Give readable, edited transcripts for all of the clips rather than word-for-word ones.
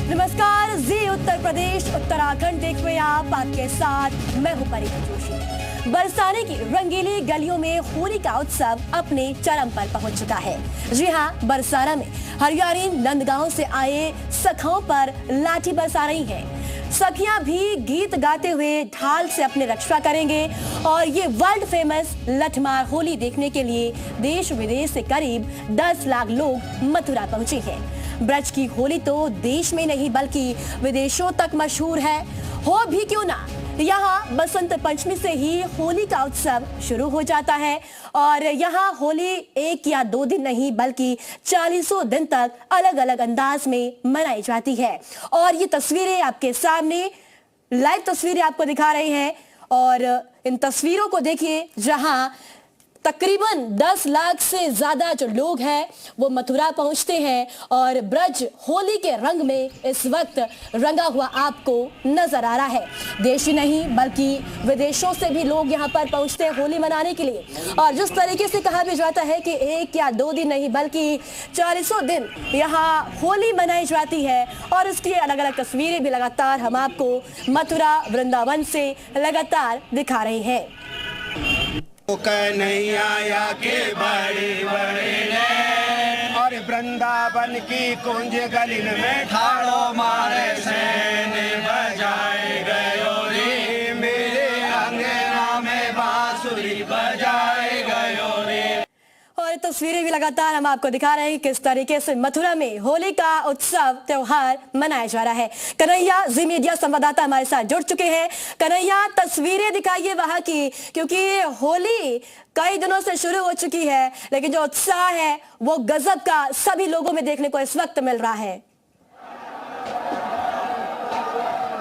नमस्कार, जी उत्तर प्रदेश उत्तराखंड देख रहे हैं आप, आपके साथ मैं हूं परिका जोशी। बरसाने की रंगीली गलियों में होली का उत्सव अपने चरम पर पहुंच चुका है। जी हां, बरसाना में हरियाणी नंदगांव से आए सखाओं पर लाठी बरसा रही हैं। सखियां भी गीत गाते हुए ढाल से अपने रक्षा करेंगे और ये वर्ल्ड फेमस लठमार होली देखने के लिए देश विदेश से करीब 10 लाख लोग मथुरा पहुंचे हैं। ब्रज की होली तो देश में नहीं बल्कि विदेशों तक मशहूर है। हो भी क्यों ना, यहाँ बसंत पंचमी से ही होली का उत्सव शुरू हो जाता है और यहाँ होली 1 या 2 दिन नहीं बल्कि 40 दिन तक अलग अलग अंदाज में मनाई जाती है। और ये तस्वीरें आपके सामने, लाइव तस्वीरें आपको दिखा रहे हैं और इन तस्वीरों को देखिए जहां तकरीबन 10 लाख से ज्यादा जो लोग हैं वो मथुरा पहुंचते हैं और ब्रज होली के रंग में इस वक्त रंगा हुआ आपको नजर आ रहा है। देश ही नहीं बल्कि विदेशों से भी लोग यहां पर पहुंचते हैं होली मनाने के लिए। और जिस तरीके से कहा भी जाता है कि 1 या 2 दिन नहीं बल्कि 40 दिन यहां होली मनाई जाती है और इसकी अलग अलग तस्वीरें भी लगातार हम आपको मथुरा वृंदावन से लगातार दिखा रहे हैं। कन्हैया के बड़े बड़े ने और वृंदावन की कुंज गलिन में ठाड़ो मारे सैन बजाए गयो रे, मेरे अंगना में बांसुरी बजाए गयो रे। और तस्वीरें भी लगातार हम आपको दिखा रहे हैं किस तरीके से मथुरा में होली का उत्सव त्योहार मनाया जा रहा है। कन्हैया, जी मीडिया संवाददाता हमारे साथ जुड़ चुके हैं। कन्हैया, तस्वीरें दिखाइए वहां की, क्योंकि होली कई दिनों से शुरू हो चुकी है लेकिन जो उत्साह है वो गजब का सभी लोगों में देखने को इस वक्त मिल रहा है।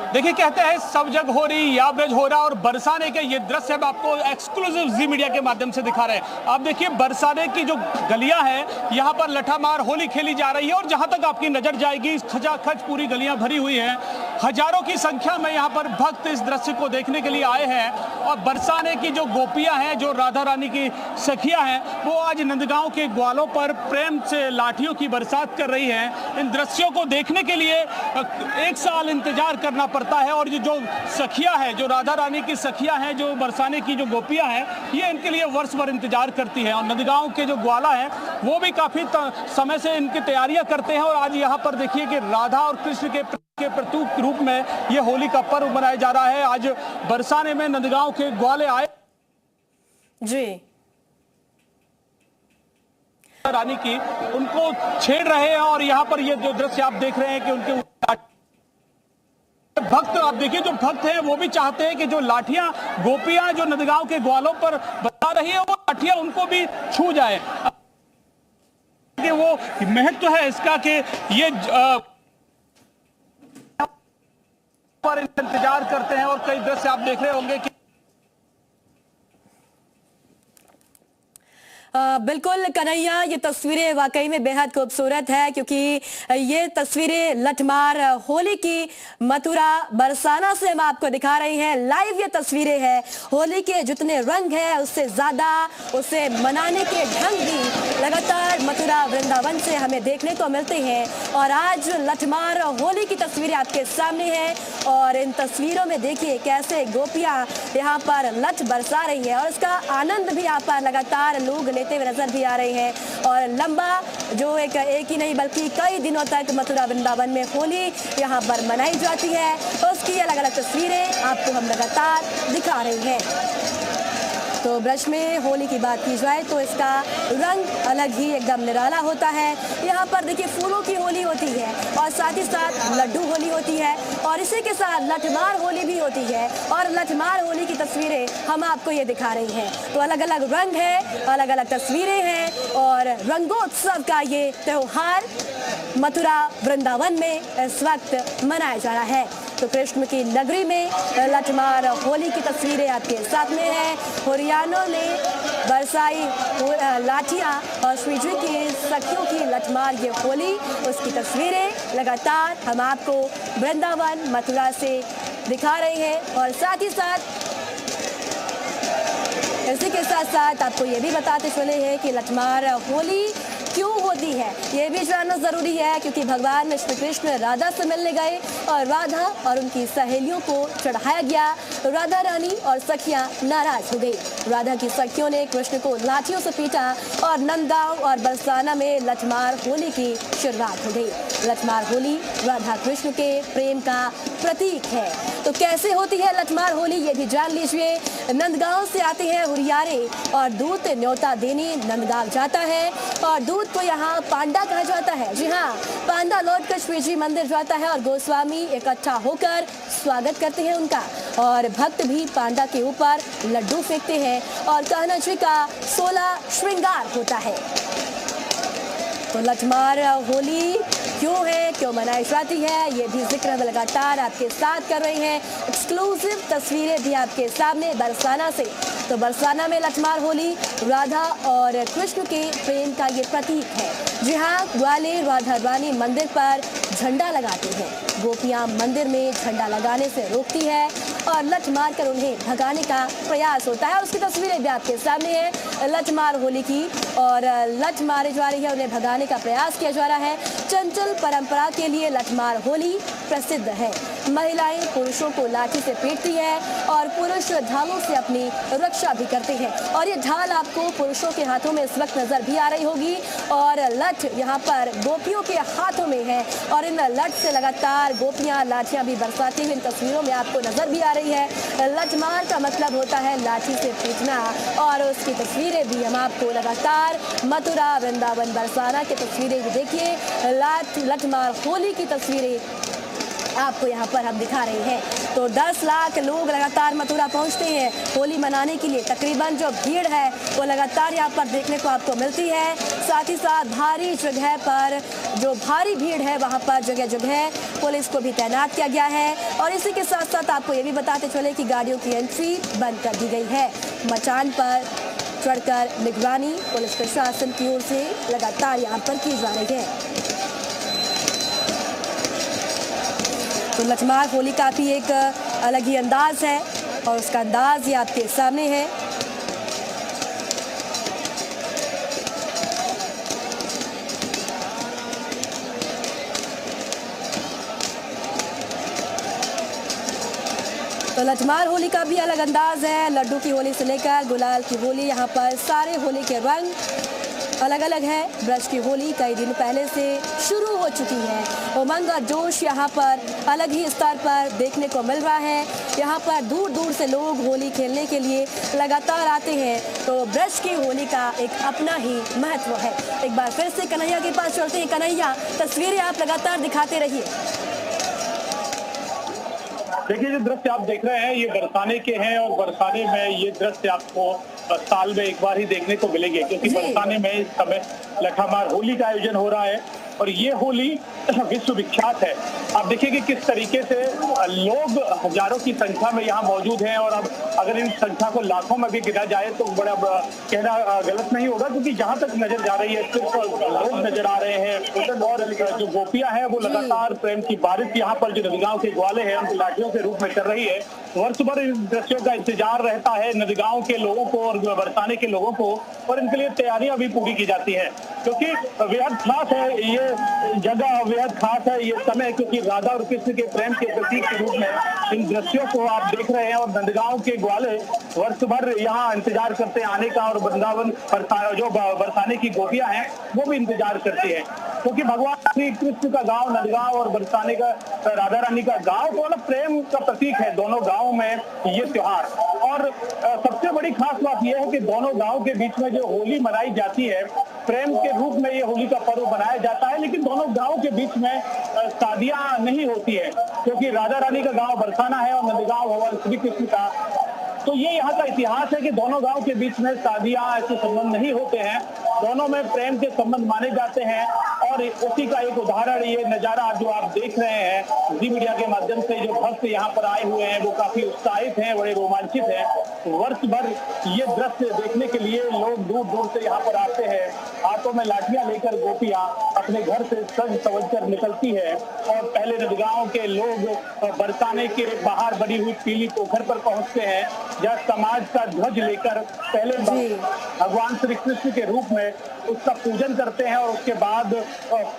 देखिए, कहते हैं सब जग हो रही या ब्रज हो रहा, और बरसाने के ये दृश्य हम आपको एक्सक्लूसिव जी मीडिया के माध्यम से दिखा रहे हैं। आप देखिए बरसाने की जो गलियां हैं यहाँ पर लठामार होली खेली जा रही है और जहां तक आपकी नजर जाएगी खचाखच पूरी गलियां भरी हुई हैं। हजारों की संख्या में यहाँ पर भक्त इस दृश्य को देखने के लिए आए हैं और बरसाने की जो गोपियां हैं, जो राधा रानी की सखियां हैं, वो आज नंदगांव के ग्वालों पर प्रेम से लाठियों की बरसात कर रही हैं। इन दृश्यों को देखने के लिए 1 साल इंतजार करना पड़ता है और ये जो सखियां हैं, जो राधा रानी की सखियां हैं, जो बरसाने की जो गोपियां हैं, ये इनके लिए वर्ष भर इंतजार करती हैं। और नंदगांव के जो ग्वाला हैं वो भी काफी समय से इनकी तैयारियां करते हैं और आज यहाँ पर देखिए कि राधा और कृष्ण के प्रतीक रूप में ये होली का पर्व मनाया जा रहा है। आज बरसाने में नंदगांव के ग्वाले आए जी रानी की, उनको छेड़ रहे हैं और यहाँ पर ये जो दृश्य आप देख रहे हैं कि उनके भक्त, आप देखिए जो भक्त हैं वो भी चाहते हैं कि जो लाठियां गोपियां जो नंदगांव के ग्वालों पर बता रही है वो लाठियां उनको भी छू जाए। कि वो महत्व है इसका कि ये पर इंतजार करते हैं और कई दृश्य आप देख रहे होंगे कि बिल्कुल कन्हैया, ये तस्वीरें वाकई में बेहद खूबसूरत है क्योंकि ये तस्वीरें लठमार होली की मथुरा बरसाना से हम आपको दिखा रहे हैं। लाइव ये तस्वीरें हैं। होली के जितने रंग हैं उससे ज्यादा उसे मनाने के ढंग भी लगातार मथुरा वृंदावन से हमें देखने को मिलते हैं। और आज लठमार होली की तस्वीरें आपके सामने हैं और इन तस्वीरों में देखिए कैसे गोपियां यहाँ पर लठ बरसा रही है और इसका आनंद भी यहाँ पर लगातार लोग लेते हुए नजर भी आ रहे हैं। और लंबा जो एक ही नहीं बल्कि कई दिनों तक मथुरा वृंदावन में होली यहाँ पर मनाई जाती है, तो उसकी अलग अलग तस्वीरें आपको हम लगातार दिखा रहे हैं। तो ब्रज में होली की बात की जाए तो इसका रंग अलग ही एकदम निराला होता है। यहाँ पर देखिए फूलों की होली होती है और साथ ही साथ लड्डू होली होती है और इसी के साथ लठमार होली भी होती है और लठमार होली की तस्वीरें हम आपको ये दिखा रही हैं। तो अलग अलग रंग है, अलग अलग तस्वीरें हैं और रंगोत्सव का ये त्योहार मथुरा वृंदावन में इस वक्त मनाया जा रहा है। तो कृष्ण की नगरी में लठमार होली की तस्वीरें आपके साथ में हैं। हुरियानों ने बरसाई लाठियां और श्री जी की सखियों की लठमार ये होली, उसकी तस्वीरें लगातार हम आपको वृंदावन मथुरा से दिखा रहे हैं। और साथ ही साथ इसी के साथ साथ आपको ये भी बताते चले हैं कि लठमार होली क्यों होती है ये भी जानना जरूरी है, क्योंकि भगवान श्री कृष्ण राधा से मिलने गए और राधा और उनकी सहेलियों को चढ़ाया गया। राधा रानी और सखियां नाराज हो गई। राधा की सखियों ने कृष्ण को लाठियों से पीटा और नंदगांव और बरसाना में लठमार होली की शुरुआत हो गई। लठमार होली राधा कृष्ण के प्रेम का प्रतीक है। तो कैसे होती है लठमार होली ये भी जान लीजिए। नंदगांव से आते हैं हुरियारे और दूत न्योता देने नंदगांव जाता है और दूत को यहाँ पांडा कहा जाता है। जी हाँ, पांडा लौटकर श्री जी मंदिर जाता है और गोस्वामी इकट्ठा होकर स्वागत करते हैं उनका, और भक्त भी पांडा के ऊपर लड्डू फेंकते हैं और कान्हा जी का 16 श्रृंगार होता है। तो लठमार होली क्यों है, क्यों मनाई जाती है, ये भी जिक्र हम लगातार आपके साथ कर रहे हैं। एक्सक्लूसिव तस्वीरें भी आपके सामने बरसाना से। तो बरसाना में लठमार होली राधा और कृष्ण के प्रेम का ये प्रतीक है। जी हाँ, ग्वालियर राधा रानी मंदिर पर झंडा लगाते हैं। गोपियां मंदिर में झंडा लगाने से रोकती है और लठ मार कर उन्हें भगाने का प्रयास होता है। उसकी तस्वीरें भी आपके सामने है लठमार होली की, और लठ मारे जा रही है, उन्हें भगाने का प्रयास किया जा रहा है। चंचल परंपरा के लिए लठमार होली प्रसिद्ध है। महिलाएं पुरुषों को लाठी से पीटती है और पुरुष ढालों से अपनी रक्षा भी करते हैं। और ये ढाल आपको पुरुषों के हाथों में इस वक्त नजर भी आ रही होगी, और लठ यहाँ पर गोपियों के हाथों में है और इन लठ से लगातार गोपियां लाठियां भी बरसाती हुई इन तस्वीरों में आपको नजर भी आ रही है। लठमार का मतलब होता है लाठी से पीटना, और उसकी तस्वीरें भी हम आपको लगातार मथुरा, वृंदावन, बरसाना की तस्वीरें भी देखिए। लठमार होली की तस्वीरें आपको यहाँ पर हम दिखा रहे हैं। तो 10 लाख लोग लगातार मथुरा पहुँचते हैं होली मनाने के लिए। तकरीबन जो भीड़ है वो लगातार यहाँ पर देखने को आपको मिलती है। साथ ही साथ भारी जगह पर जो भारी भीड़ है वहाँ पर जगह जगह पुलिस को भी तैनात किया गया है। और इसी के साथ साथ आपको ये भी बताते चले कि गाड़ियों की एंट्री बंद कर दी गई है। मचान पर चढ़कर निगरानी पुलिस प्रशासन की ओर से लगातार यहाँ पर की जा रही है। तो लठमार होली का भी एक अलग ही अंदाज है और उसका अंदाज ये आपके सामने है। तो लठमार होली का भी अलग अंदाज है। लड्डू की होली से लेकर गुलाल की होली, यहाँ पर सारे होली के रंग अलग अलग है। ब्रज की होली कई दिन पहले से शुरू हो चुकी है। उमंग और जोश यहाँ पर अलग ही स्तर पर देखने को मिल रहा है। यहाँ पर दूर दूर से लोग होली खेलने के लिए लगातार आते हैं। तो ब्रज की होली का एक अपना ही महत्व है। एक बार फिर से कन्हैया के पास चलते हैं। कन्हैया, तस्वीरें आप लगातार दिखाते रहिए। देखिए, जो दृश्य आप देख रहे हैं ये बरसाने के हैं, और बरसाने में ये दृश्य आपको साल में एक बार ही देखने को मिलेंगे, क्योंकि बरसाने में इस समय लठामार होली का आयोजन हो रहा है और ये होली विश्व विख्यात है। आप देखिए कि किस तरीके से लोग हजारों की संख्या में यहाँ मौजूद हैं, और अब अगर इन संख्या को लाखों में भी गिना जाए तो बड़ा कहना गलत नहीं होगा, क्योंकि जहाँ तक नजर जा रही है सिर्फ लोग नजर आ रहे हैं। और जो गोपियां हैं वो लगातार प्रेम की बारिश यहाँ पर जो नंदगांव के ग्वाले हैं उनकी लाठियों के रूप में कर रही है। वर्ष भर इन दृश्यों का इंतजार रहता है नंदगांव के लोगों को और बरसाने के लोगों को, और इनके लिए तैयारियां भी पूरी की जाती है, क्योंकि बेहद खास है ये जगह, बेहद खास है ये समय, क्योंकि राधा और कृष्ण के प्रेम के प्रतीक के रूप में इन दृश्यों को आप देख रहे हैं। और नंदगांव के ग्वाले वर्ष भर यहाँ इंतजार करते हैं आने का, और वृंदावन जो बरसाने की गोपियां हैं वो भी इंतजार करती है, क्योंकि भगवान श्री कृष्ण का गांव नंदगांव और बरसाने का राधा रानी का गांव तो मतलब प्रेम का प्रतीक है दोनों गांवों में ये त्योहार। और सबसे बड़ी खास बात यह है कि दोनों गांव के बीच में जो होली मनाई जाती है, प्रेम के रूप में ये होली का पर्व मनाया जाता है, लेकिन दोनों गांव के बीच में शादियां नहीं होती है, क्योंकि राधा रानी का गांव बरसाना है और नंदगांव भगवान श्री कृष्ण का। तो ये यहाँ का इतिहास है कि दोनों गांव के बीच में शादियां ऐसे संबंध नहीं होते हैं, दोनों में प्रेम के संबंध माने जाते हैं। और उसी का एक उदाहरण ये नजारा जो आप देख रहे हैं जी मीडिया के माध्यम से, जो भक्त यहाँ पर आए हुए हैं वो काफी उत्साहित हैं, बड़े रोमांचित हैं। वर्ष भर ये दृश्य देखने के लिए लोग दूर दूर से यहाँ पर आते हैं। हाथों में लाठियां लेकर गोपियां अपने घर से सज सवज कर निकलती है और पहले नंदगांव के लोग बरसाने के बाहर बनी हुई पीली पोखर पर पहुंचते हैं, जहाँ समाज का ध्वज लेकर पहले भगवान श्री कृष्ण के रूप में उसका पूजन करते हैं और उसके बाद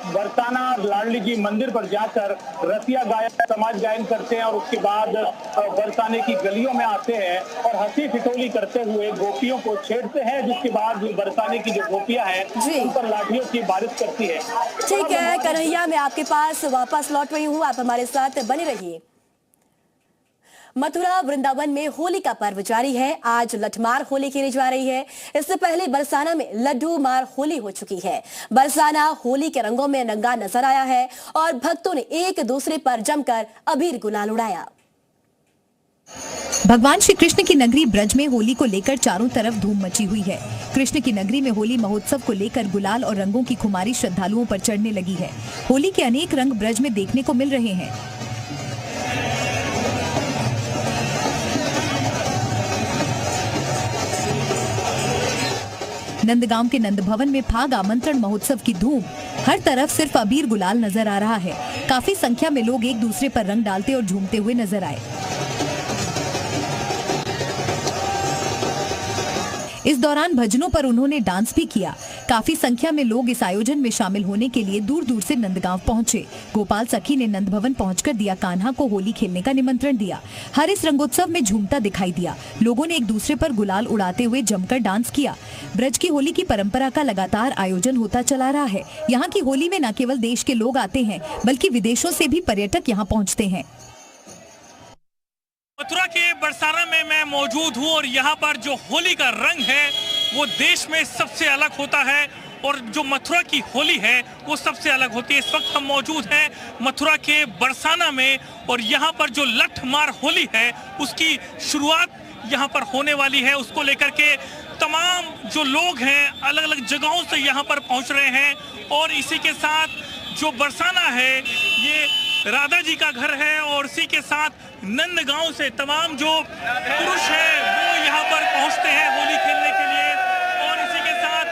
बरसाना लाडली जी मंदिर पर जाकर रसिया गायन समाज गायन करते हैं और उसके बाद बरसाने की गलियों में आते हैं और हंसी ठिठोली करते हुए गोपियों को छेड़ते हैं, जिसके बाद बरसाने की जो गोपियां हैं उन पर लाठियों की बारिश करती है। ठीक है कन्हैया, मैं आपके पास वापस लौट रही हूँ, आप हमारे साथ बने रहिए। मथुरा वृंदावन में होली का पर्व जारी है। आज लठमार होली खेली जा रही है। इससे पहले बरसाना में लड्डू मार होली हो चुकी है। बरसाना होली के रंगों में रंगा नजर आया है और भक्तों ने एक दूसरे पर जमकर अबीर गुलाल उड़ाया। भगवान श्री कृष्ण की नगरी ब्रज में होली को लेकर चारों तरफ धूम मची हुई है। कृष्ण की नगरी में होली महोत्सव को लेकर गुलाल और रंगों की खुमारी श्रद्धालुओं पर चढ़ने लगी है। होली के अनेक रंग ब्रज में देखने को मिल रहे हैं। नंदगांव के नंद भवन में फाग आमंत्रण महोत्सव की धूम। हर तरफ सिर्फ अबीर गुलाल नजर आ रहा है। काफी संख्या में लोग एक दूसरे पर रंग डालते और झूमते हुए नजर आए। इस दौरान भजनों पर उन्होंने डांस भी किया। काफी संख्या में लोग इस आयोजन में शामिल होने के लिए दूर दूर से नंदगांव पहुंचे। गोपाल सखी ने नंद भवन पहुंचकर दिया कान्हा को होली खेलने का निमंत्रण दिया। हर इस रंगोत्सव में झूमता दिखाई दिया। लोगों ने एक दूसरे पर गुलाल उड़ाते हुए जमकर डांस किया। ब्रज की होली की परंपरा का लगातार आयोजन होता चला रहा है। यहाँ की होली में न केवल देश के लोग आते हैं बल्कि विदेशों से भी पर्यटक यहाँ पहुँचते हैं। मथुरा के बरसाना में मैं मौजूद हूँ और यहाँ पर जो होली का रंग है वो देश में सबसे अलग होता है और जो मथुरा की होली है वो सबसे अलग होती है। इस वक्त हम मौजूद हैं मथुरा के बरसाना में और यहाँ पर जो लठमार होली है उसकी शुरुआत यहाँ पर होने वाली है। उसको लेकर के तमाम जो लोग हैं अलग अलग जगहों से यहाँ पर पहुँच रहे हैं और इसी के साथ जो बरसाना है ये राधा जी का घर है और इसी के साथ नंदगांव से तमाम जो पुरुष हैं वो यहाँ पर पहुँचते हैं होली खेलने के लिए और इसी के साथ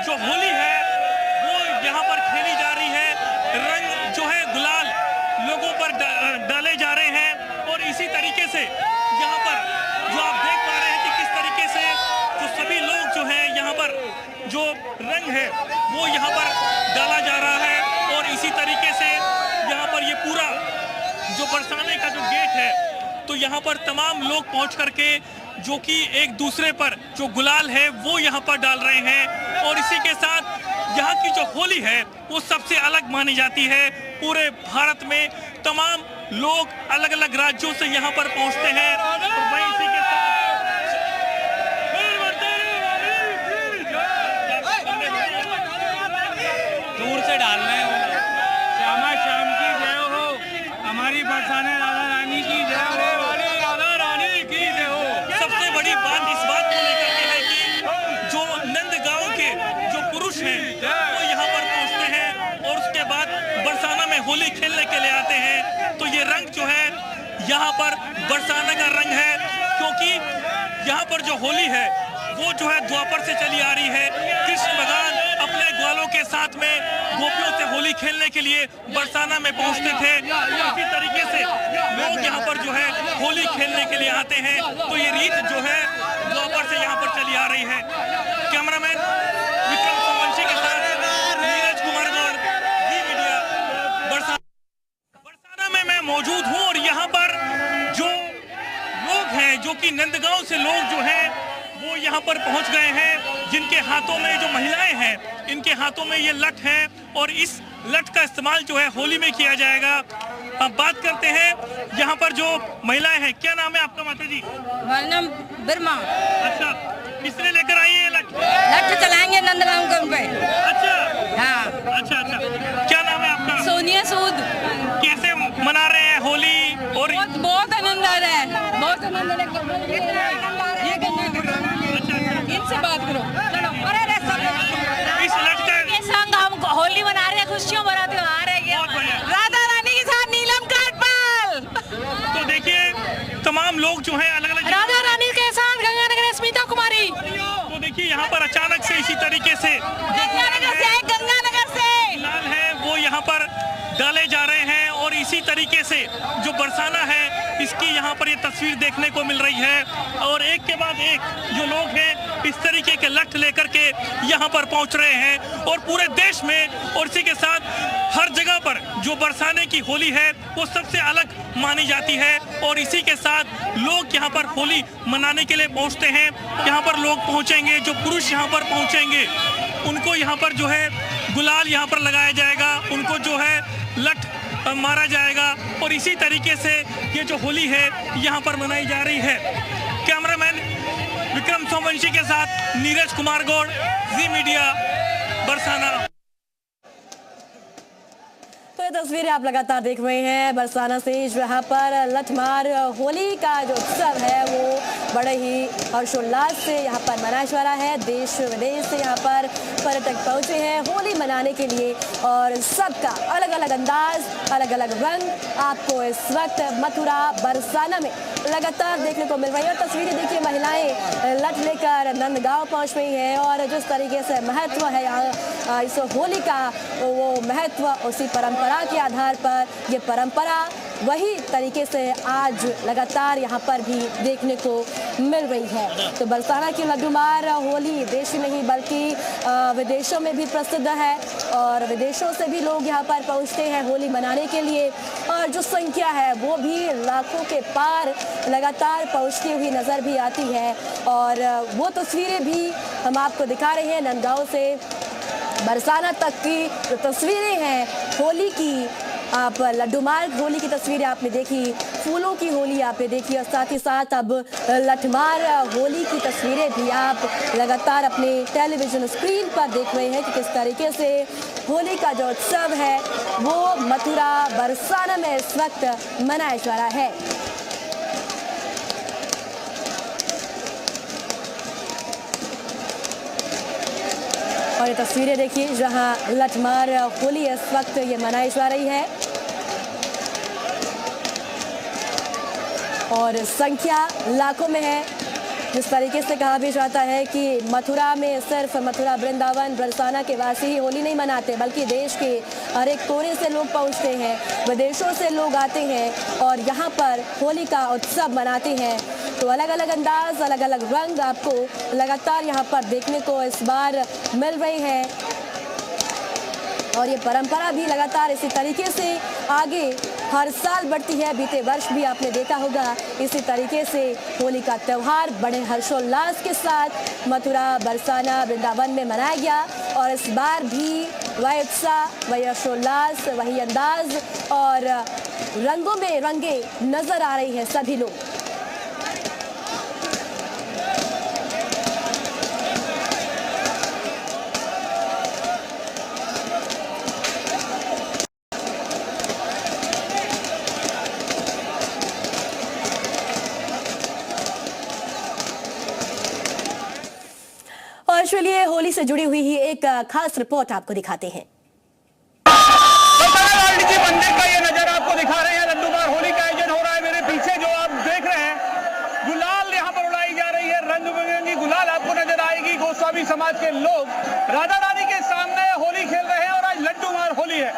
जो होली है वो यहाँ पर खेली जा रही है। रंग जो है गुलाल लोगों पर डाले जा रहे हैं और इसी तरीके से यहाँ पर जो आप देख पा रहे हैं कि किस तरीके से जो सभी लोग जो हैं यहाँ पर जो रंग है वो यहाँ पर डाला जा रहा है और इसी तरीके से यहाँ पर ये पूरा जो बरसाने का जो गेट है तो यहाँ पर तमाम लोग पहुँच करके जो कि एक दूसरे पर जो गुलाल है वो यहाँ पर डाल रहे हैं और इसी के साथ यहाँ की जो होली है वो सबसे अलग मानी जाती है। पूरे भारत में तमाम लोग अलग अलग राज्यों से यहाँ पर पहुँचते हैं और वहीं इसी के साथ दूर से डाल रहे हैं। श्यामा श्याम की जय हो, हमारी बरसाने राधा रानी की जय हो, राधा रानी की जय हो। सबसे बड़ी बात इस बात को लेकर के है कि जो नंदगांव के जो पुरुष हैं वो यहाँ पर पहुँचते हैं और उसके बाद बरसाना में होली खेलने के लिए आते हैं। तो ये रंग जो है यहाँ पर बरसाना का रंग है क्योंकि यहाँ पर जो होली है वो जो है द्वापर से चली आ रही है। कृष्ण भगवान अपने ग्वालों के साथ में गोपियों से होली खेलने के लिए बरसाना में पहुंचते थे। इसी तरीके से लोग यहाँ पर जो है होली खेलने के लिए आते हैं। तो ये रीत जो है द्वापर से यहाँ पर चली आ रही है। कैमरामैन विक्रम सोमवंशी के साथ नीरज कुमार गौड़, जी मीडिया, बरसाना में मैं मौजूद हूँ और यहाँ पर जो लोग हैं जो कि नंदगांव से लोग जो हैं वो यहाँ पर पहुंच गए हैं, जिनके हाथों में जो महिलाएं हैं इनके हाथों में ये लठ है और इस लठ का इस्तेमाल जो है होली में किया जाएगा। अब बात करते हैं यहाँ पर जो महिलाएं हैं। क्या नाम है आपका माता जी? हमारा नाम बिरमा। अच्छा, किसने लेकर आई है लठ? लठ चलाएंगे नंदगांव के पे। अच्छा हाँ। अच्छा अच्छा, क्या नाम है आपका? सोनिया सूद। कैसे मना रहे हैं होली? और बहुत आनंद आ रहा है, बहुत आनंद आ रहा है। इनसे बात करो। इस लठ का संग हम होली मना रहे हैं खुशियों भरा त्योहार है ये। बहुत बढ़िया। राधा रानी के साथ नीलम काटपाल। तो देखिए तमाम लोग जो हैं अलग अलग राधा रानी के साथ गंगानगर स्मिता कुमारी। तो देखिए यहाँ पर अचानक से इसी तरीके से गंगानगर से गुलाल है वो यहाँ पर डाले जा रहे हैं और इसी तरीके से जो बरसाना है इसकी यहाँ पर ये तस्वीर देखने को मिल रही है और एक के बाद एक जो लोग हैं इस तरीके के लठ लेकर के यहाँ पर पहुँच रहे हैं और पूरे देश में और इसी के साथ हर जगह पर जो बरसाने की होली है वो सबसे अलग मानी जाती है और इसी के साथ लोग यहाँ पर होली मनाने के लिए पहुँचते हैं। यहाँ पर लोग पहुँचेंगे, जो पुरुष यहाँ पर पहुँचेंगे उनको यहाँ पर जो है गुलाल यहाँ पर लगाया जाएगा, उनको जो है लठ मारा जाएगा और इसी तरीके से ये जो होली है यहाँ पर मनाई जा रही है। कैमरामैन विक्रम सोमवंशी के साथ नीरज कुमार गौड़, जी मीडिया, बरसाना। तो ये तस्वीरें आप लगातार देख रहे हैं बरसाना से, जहाँ पर लठमार होली का जो उत्सव है वो बड़े ही हर्षोल्लास से यहाँ पर मनाया जा रहा है। देश विदेश से यहाँ पर पर्यटक पहुँचे हैं होली मनाने के लिए और सबका अलग अलग अंदाज, अलग अलग रंग आपको इस वक्त मथुरा बरसाना में लगातार देखने को मिल रही है। तस्वीरें देखिए, महिलाएं लठ लेकर नंदगांव पहुँच रही हैं और जिस तरीके से महत्व है यहाँ इस होली का, वो महत्व उसी परंपरा के आधार पर ये परंपरा वही तरीके से आज लगातार यहाँ पर भी देखने को मिल रही है। तो बरसाना की लड्डूमार होली देश ही नहीं बल्कि विदेशों में भी प्रसिद्ध है और विदेशों से भी लोग यहाँ पर पहुँचते हैं होली मनाने के लिए और जो संख्या है वो भी लाखों के पार लगातार पहुँचती हुई नज़र भी आती है। और वो तस्वीरें भी हम आपको दिखा रहे हैं नंदगांव से बरसाना तक की जो तस्वीरें हैं होली की। आप लड्डूमार होली की तस्वीरें आपने देखी, फूलों की होली आपने देखी और साथ ही साथ अब लठमार होली की तस्वीरें भी आप लगातार अपने टेलीविजन स्क्रीन पर देख रहे हैं कि किस तरीके से होली का जो उत्सव है वो मथुरा बरसाना में इस वक्त मनाया जा रहा है। और ये तस्वीरें देखिए जहां लठमार होली इस वक्त ये मनाई जा रही है और संख्या लाखों में है। जिस तरीके से कहा भी जाता है कि मथुरा में सिर्फ मथुरा, वृंदावन, बरसाना के वासी ही होली नहीं मनाते बल्कि देश के हर एक कोने से लोग पहुंचते हैं, विदेशों से लोग आते हैं और यहाँ पर होली का उत्सव मनाते हैं। तो अलग अलग अंदाज, अलग अलग रंग आपको लगातार यहाँ पर देखने को इस बार मिल रही है और ये परंपरा भी लगातार इसी तरीके से आगे हर साल बढ़ती है। बीते वर्ष भी आपने देखा होगा इसी तरीके से होली का त्यौहार बड़े हर्षोल्लास के साथ मथुरा, बरसाना, वृंदावन में मनाया गया और इस बार भी वही उत्साह, वही हर्षोल्लास, वही अंदाज और रंगों में रंगे नजर आ रही है सभी लोग। चलिए होली से जुड़ी हुई ही एक खास रिपोर्ट आपको दिखाते हैं। की मंदिर का ये नजारा आपको दिखा रहे हैं। लड्डूमार होली का आयोजन हो रहा है। मेरे पीछे जो आप देख रहे हैं गुलाल यहाँ पर उड़ाई जा रही है, रंग बिरंगी गुलाल आपको नजर आएगी। गोस्वामी समाज के लोग राधा रानी के सामने होली खेल रहे हैं और आज लड्डूमार होली है।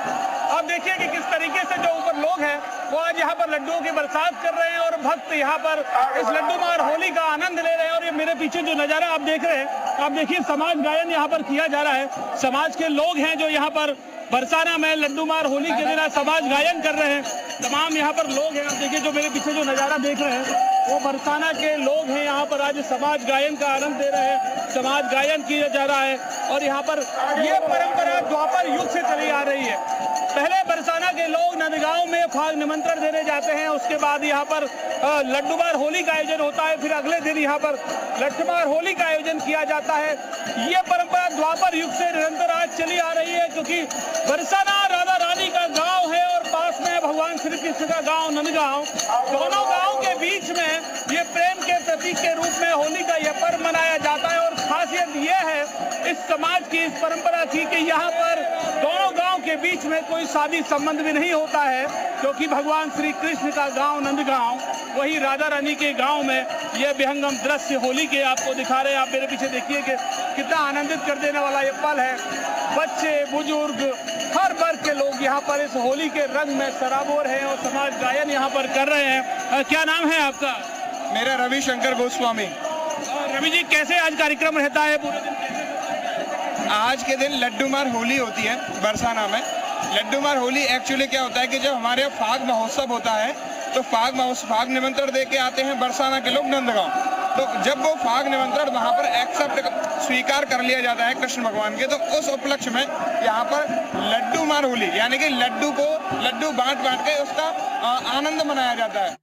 आप देखिए कि किस तरीके से जो ऊपर लोग हैं वो आज यहाँ पर लड्डुओं की बरसात कर रहे हैं और भक्त यहाँ पर इस लड्डूमार होली का आनंद ले रहे हैं। और ये मेरे पीछे जो नजारा आप देख रहे हैं, आप देखिए समाज गायन यहाँ पर किया जा रहा है। समाज के लोग हैं जो यहाँ पर बरसाना में लड्डूमार होली के दिन समाज गायन कर रहे हैं। तमाम यहाँ पर लोग हैं। आप देखिए जो मेरे पीछे जो नजारा देख रहे हैं वो बरसाना के लोग हैं। यहाँ पर आज समाज गायन का आनंद दे रहे हैं, समाज गायन किया जा रहा है और यहाँ पर ये परंपरा द्वापर युग से चली आ रही है। पहले बरसाना के लोग नंदगांव में फाग निमंत्रण देने जाते हैं, उसके बाद यहाँ पर लड्डूमार होली का आयोजन होता है, फिर अगले दिन यहाँ पर लट्ठमार होली का आयोजन किया जाता है। ये परंपरा द्वापर युग से निरंतर आज चली आ रही है क्योंकि बरसाना राधा रानी का गांव है और पास में भगवान श्री कृष्ण का गांव नंदगांव। दोनों गांव के बीच में ये प्रेम के प्रतीक के रूप में होली का यह पर्व मनाया जाता है। और खासियत ये है इस समाज की, इस परंपरा की कि यहाँ पर दोनों गांव के बीच में कोई शादी संबंध भी नहीं होता है, क्योंकि भगवान श्री कृष्ण का गांव नंदगांव, वही राधा रानी के गांव में यह विहंगम दृश्य होली के आपको दिखा रहे हैं। आप मेरे पीछे देखिए कि कितना आनंदित कर देने वाला ये पल है। बच्चे बुजुर्ग हर वर्ग के लोग यहाँ पर इस होली के रंग में सराबोर हैं और समाज गायन यहाँ पर कर रहे हैं। क्या नाम है आपका? मेरा रविशंकर गोस्वामी। रवि जी, कैसे आज कार्यक्रम रहता है पूरे दिन? आज के दिन लड्डू मार होली होती है बरसाना में। लड्डू मार होली एक्चुअली क्या होता है कि जब हमारे यहाँ फाग महोत्सव होता है तो फाग निमंत्रण दे के आते हैं बरसाना के लोग नंदगांव। तो जब वो फाग निमंत्रण वहाँ पर एक्सेप्ट स्वीकार कर लिया जाता है कृष्ण भगवान के, तो उस उपलक्ष्य में यहाँ पर लड्डू मार होली यानी कि लड्डू बांट के उसका आनंद मनाया जाता है।